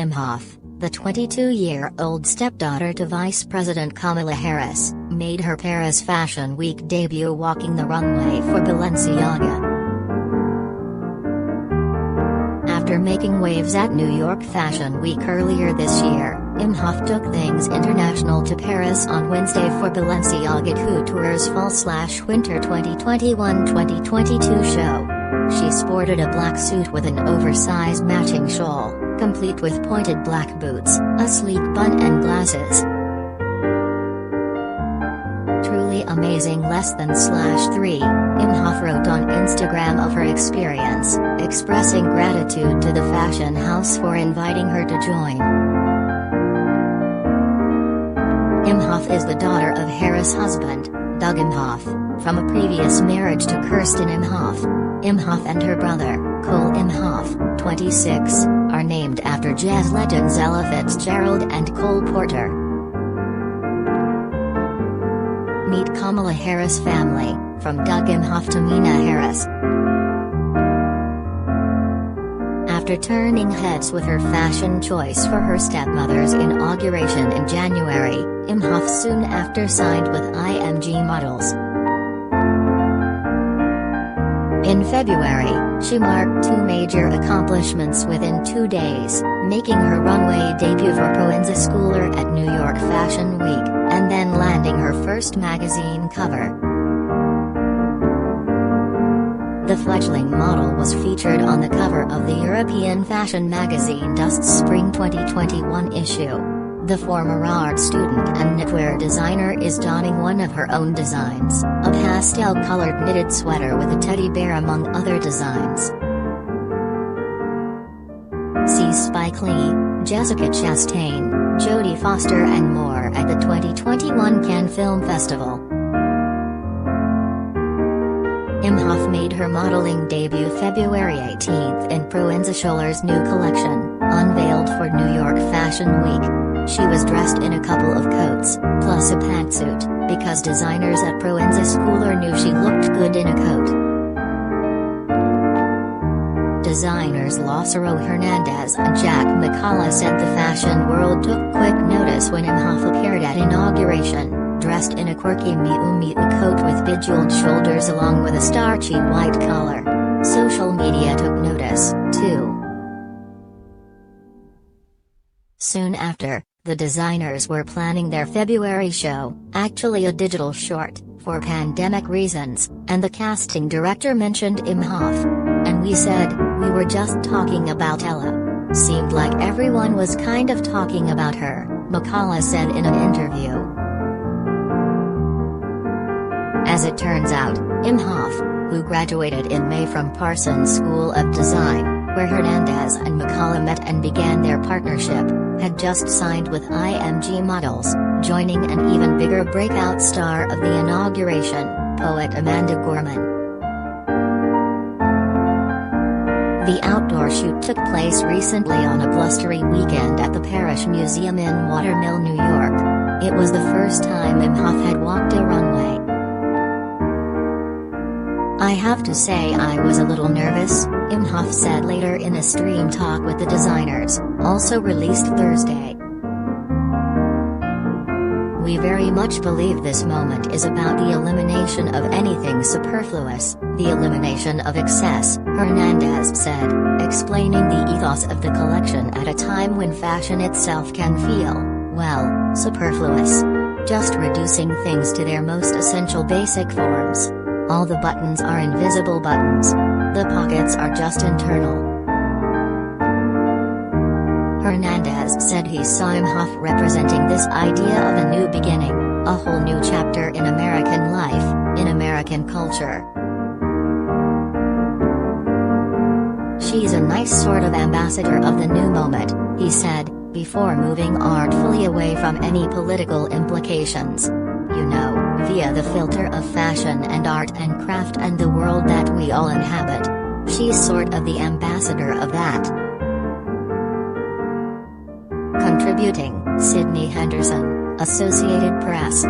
Emhoff, the 22-year-old stepdaughter to Vice President Kamala Harris, made her Paris Fashion Week debut walking the runway for Balenciaga. After making waves at New York Fashion Week earlier this year, Emhoff took things international to Paris on Wednesday for Balenciaga Couture's Fall/Winter 2021-2022 show. She sported a black suit with an oversized matching shawl, complete with pointed black boots, a sleek bun and glasses. Truly amazing /3, Emhoff wrote on Instagram of her experience, expressing gratitude to the fashion house for inviting her to join. Emhoff is the daughter of Harris' husband, Doug Emhoff, from a previous marriage to Kirsten Emhoff. Emhoff and her brother, Cole Emhoff, 26, are named after jazz legends Ella Fitzgerald and Cole Porter. Meet Kamala Harris family, from Doug Emhoff to Mina Harris. After turning heads with her fashion choice for her stepmother's inauguration in January, Emhoff soon after signed with IMG Models. In February, she marked two major accomplishments within 2 days, making her runway debut for Proenza Schooler at New York Fashion Week, and then landing her first magazine cover. The fledgling model was featured on the cover of the European fashion magazine Dust's Spring 2021 issue. The former art student and knitwear designer is donning one of her own designs, a pastel-colored knitted sweater with a teddy bear among other designs. See Spike Lee, Jessica Chastain, Jodie Foster and more at the 2021 Cannes Film Festival. Emhoff made her modeling debut February 18 in Proenza Schouler's new collection, unveiled for New York Fashion Week. She was dressed in a couple of coats, plus a pantsuit, because designers at Proenza Schouler knew she looked good in a coat. Designers Lázaro Hernandez and Jack McCullough said the fashion world took quick notice when Emhoff appeared at inauguration, dressed in a quirky Miu Miu coat with bejeweled shoulders along with a starchy white collar. Social media took notice, too. Soon after, the designers were planning their February show, actually a digital short, for pandemic reasons, and the casting director mentioned Emhoff. And we said, we were just talking about Ella. Seemed like everyone was kind of talking about her, McCullough said in an interview. As it turns out, Emhoff, who graduated in May from Parsons School of Design, where Hernandez and McCullough met and began their partnership, had just signed with IMG Models, joining an even bigger breakout star of the inauguration, poet Amanda Gorman. The outdoor shoot took place recently on a blustery weekend at the Parrish Museum in Watermill, New York. It was the first time Emhoff had walked a runway. I have to say I was a little nervous, Emhoff said later in a stream talk with the designers, also released Thursday. We very much believe this moment is about the elimination of anything superfluous, the elimination of excess, Hernandez said, explaining the ethos of the collection at a time when fashion itself can feel, well, superfluous. Just reducing things to their most essential basic forms. All the buttons are invisible buttons. The pockets are just internal. Hernandez said he saw Emhoff representing this idea of a new beginning, a whole new chapter in American life, in American culture. She's a nice sort of ambassador of the new moment, he said, before moving artfully away from any political implications. You know, via the filter of fashion and art and craft and the world that we all inhabit. She's sort of the ambassador of that. Contributing, Sydney Henderson, Associated Press.